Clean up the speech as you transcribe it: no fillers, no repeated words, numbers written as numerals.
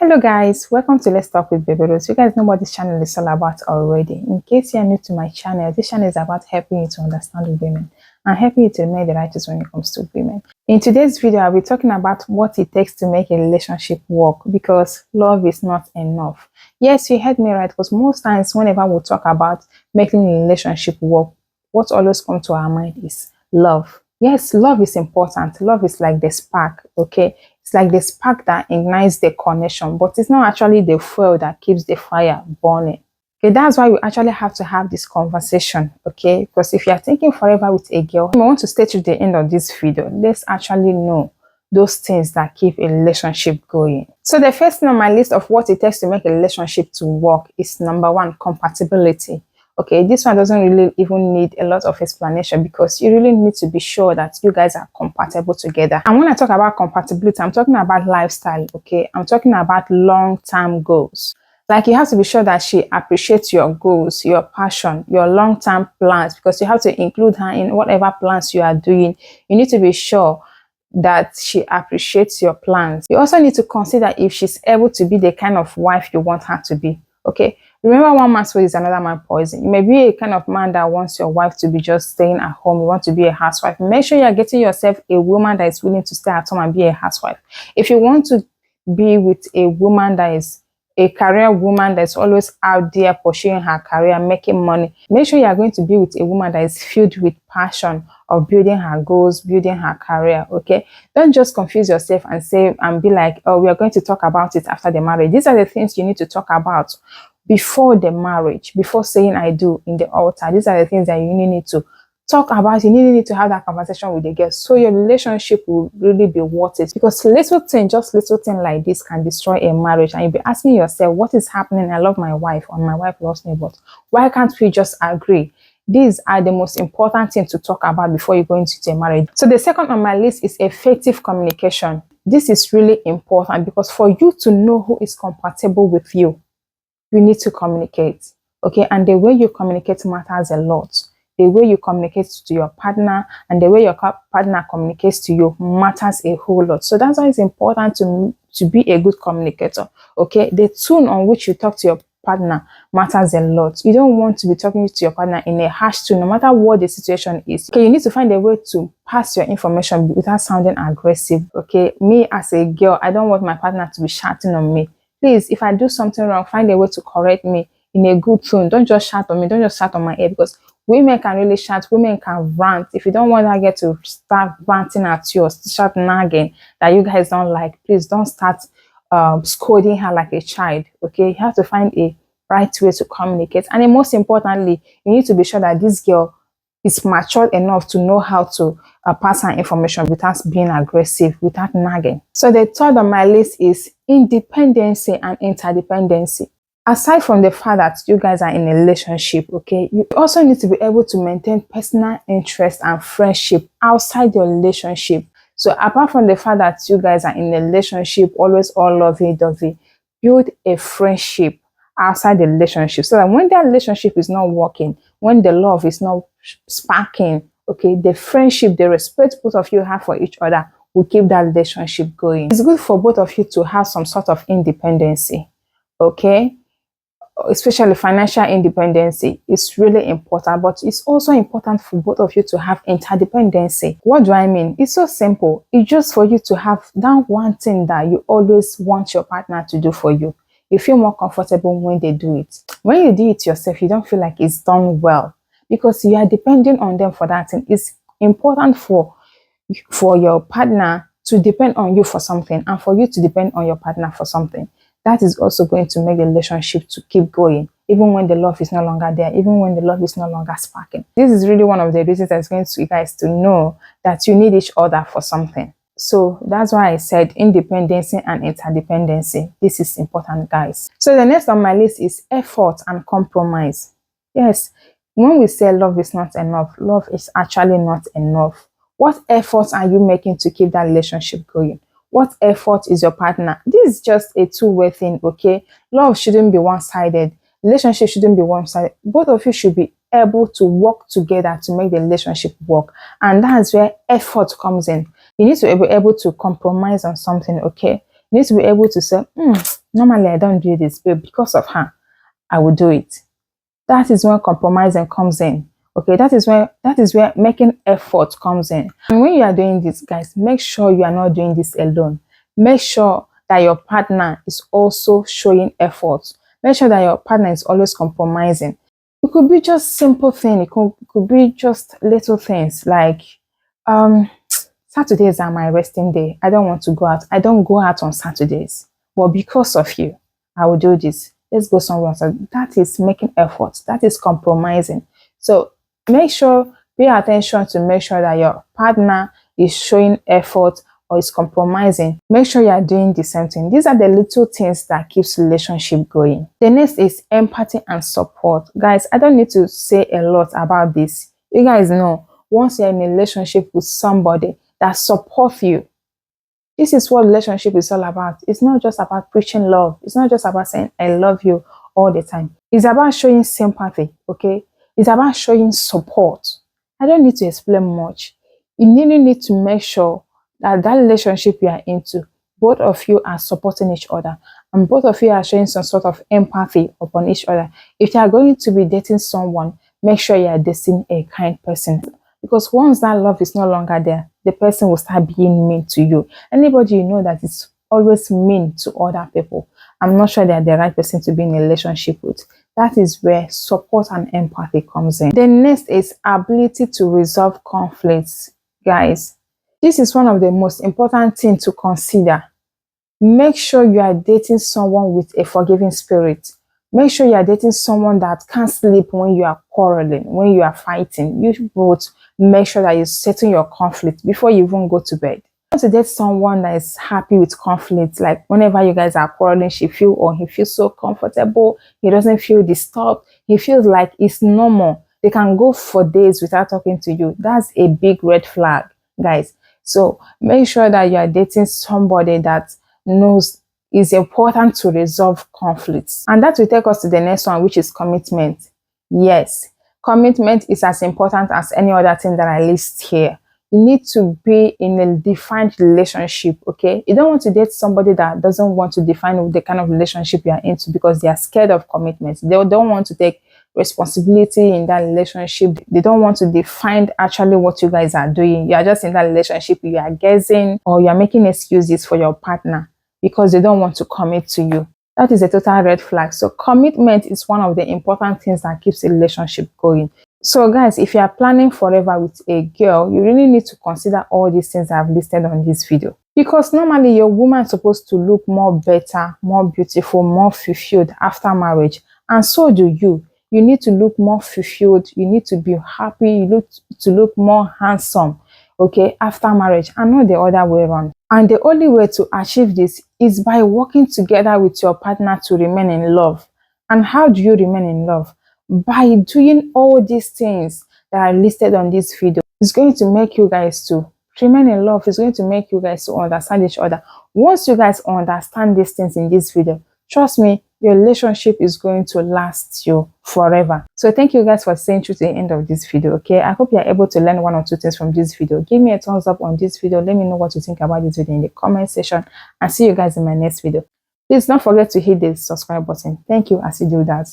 Hello guys, welcome to Let's Talk with Baby Rose. You guys know what this channel is all about already. In case you're new to my channel, this channel is about helping you to understand women and helping you to make the right choice when it comes to women. In today's video, I'll be talking about what it takes to make a relationship work, because love is not enough. Yes, you heard me right, because most times whenever we talk about making a relationship work, what always comes to our mind is love. Yes, love is important. Love is like the spark, okay? It's like the spark that ignites the connection, but it's not actually the fuel that keeps the fire burning. Okay, that's why we actually have to have this conversation, okay? Because if you are thinking forever with a girl, I want to stay to the end of this video. Let's actually know those things that keep a relationship going. So the first thing on my list of what it takes to make a relationship to work is number one, compatibility. Okay, this one doesn't really even need a lot of explanation, because you really need to be sure that you guys are compatible together. And when I talk about compatibility, I'm talking about lifestyle, okay? I'm talking about long-term goals. Like, you have to be sure that she appreciates your goals, your passion, your long-term plans, because you have to include her in whatever plans you are doing. You need to be sure that she appreciates your plans. You also need to consider if she's able to be the kind of wife you want her to be, okay? Remember, one man's food is another man's poison. You may be a kind of man that wants your wife to be just staying at home. You want to be a housewife. Make sure you're getting yourself a woman that is willing to stay at home and be a housewife. If you want to be with a woman that is a career woman that's always out there pursuing her career, making money, make sure you are going to be with a woman that is filled with passion of building her goals, building her career, okay? Don't just confuse yourself and say and be like, oh, we are going to talk about it after the marriage. These are the things you need to talk about before the marriage, before saying I do in the altar. These are the things that you need to talk about. You need to have that conversation with the girl, so your relationship will really be worth it. Because just little thing like this can destroy a marriage, and you'll be asking yourself, what is happening? I love my wife, or my wife loves me, but why can't we just agree? These are the most important things to talk about before you go into a marriage. So the second on my list is effective communication. This is really important, because for you to know who is compatible with you, you need to communicate, okay? And the way you communicate matters a lot. The way you communicate to your partner and the way your partner communicates to you matters a whole lot. So that's why it's important to be a good communicator, okay? The tone on which you talk to your partner matters a lot. You don't want to be talking to your partner in a harsh tone, no matter what the situation is. Okay, you need to find a way to pass your information without sounding aggressive, okay? Me as a girl, I don't want my partner to be shouting on me. Please, if I do something wrong, find a way to correct me in a good tone. Don't just shout on me. Don't just shout on my ear, because women can really shout. Women can rant. If you don't want that girl to start ranting at you or start nagging that you guys don't like, please don't start scolding her like a child, okay? You have to find a right way to communicate. And then most importantly, you need to be sure that this girl is mature enough to know how to pass her information without being aggressive, without nagging. So the third on my list is independency and interdependency. Aside from the fact that you guys are in a relationship, okay, you also need to be able to maintain personal interest and friendship outside your relationship. So apart from the fact that you guys are in a relationship, always all lovey-dovey, build a friendship outside the relationship, so that when that relationship is not working, when the love is not sparking, okay, the friendship, the respect both of you have for each other will keep that relationship going. It's good for both of you to have some sort of independency, okay? Especially financial independency is really important, but it's also important for both of you to have interdependency. What do I mean? It's so simple. It's just for you to have that one thing that you always want your partner to do for you. You feel more comfortable when they do it. When you do it yourself, you don't feel like it's done well, because you are depending on them for that thing. It's important for your partner to depend on you for something, and for you to depend on your partner for something. That is also going to make the relationship to keep going, even when the love is no longer there, even when the love is no longer sparking. This is really one of the reasons that's going to you guys to know that you need each other for something. So that's why I said independency and interdependency. This is important, guys. So the next on my list is effort and compromise. Yes, when we say love is not enough, love is actually not enough. What efforts are you making to keep that relationship going? What effort is your partner? This is just a two-way thing, okay? Love shouldn't be one-sided. Relationship shouldn't be one-sided. Both of you should be able to work together to make the relationship work. And that's where effort comes in. You need to be able to compromise on something, okay? You need to be able to say, Normally, I don't do this, but because of her, I will do it. That is when compromising comes in. Okay, that is where making effort comes in. And when you are doing this, guys, make sure you are not doing this alone. Make sure that your partner is also showing effort. Make sure that your partner is always compromising. It could be just simple things. It could be just little things like um Saturdays are my resting day. I don't want to go out. I don't go out on Saturdays. But because of you, I will do this. Let's go somewhere else. That is making efforts. That is compromising. So make sure, pay attention to make sure that your partner is showing effort or is compromising. Make sure you are doing the same thing. These are the little things that keeps relationship going. The next is empathy and support. Guys, I don't need to say a lot about this. You guys know, once you're in a relationship with somebody that supports you, this is what relationship is all about. It's not just about preaching love. It's not just about saying I love you all the time. It's about showing sympathy, okay? It's about showing support. I don't need to explain much. You really need to make sure that that relationship you are into, both of you are supporting each other and both of you are showing some sort of empathy upon each other. If you are going to be dating someone, make sure you are dating a kind person. Because once that love is no longer there, the person will start being mean to you. Anybody you know that is always mean to other people, I'm not sure they are the right person to be in a relationship with. That is where support and empathy comes in. The next is ability to resolve conflicts. Guys, this is one of the most important things to consider. Make sure you are dating someone with a forgiving spirit. Make sure you are dating someone that can't sleep when you are quarreling, when you are fighting. You both make sure that you settle your conflict before you even go to bed. You want to date someone that is happy with conflict, like whenever you guys are quarreling, she feels or he feels so comfortable, he doesn't feel disturbed, he feels like it's normal. They can go for days without talking to you. That's a big red flag, guys. So make sure that you are dating somebody that knows it's important to resolve conflicts. And that will take us to the next one, which is commitment. Yes, commitment is as important as any other thing that I list here. You need to be in a defined relationship, okay? You don't want to date somebody that doesn't want to define the kind of relationship you are into because they are scared of commitment. They don't want to take responsibility in that relationship. They don't want to define actually what you guys are doing. You are just in that relationship, you are guessing or you are making excuses for your partner because they don't want to commit to you. That is a total red flag. So commitment is one of the important things that keeps a relationship going. So guys, if you are planning forever with a girl, you really need to consider all these things I've listed on this video. Because normally your woman is supposed to look more better, more beautiful, more fulfilled after marriage. And so do you. You need to look more fulfilled. You need to be happy. You need to look more handsome, okay, after marriage, and not the other way around. And the only way to achieve this is by working together with your partner to remain in love. And how do you remain in love? By doing all these things that are listed on this video. It's going to make you guys to remain in love. It's going to make you guys to understand each other. Once you guys understand these things in this video, trust me, your relationship is going to last you forever. So thank you guys for staying through to the end of this video, okay? I hope you're able to learn one or two things from this video. Give me a thumbs up on this video. Let me know what you think about this video in the comment section. And see you guys in my next video. Please don't forget to hit the subscribe button. Thank you as you do that.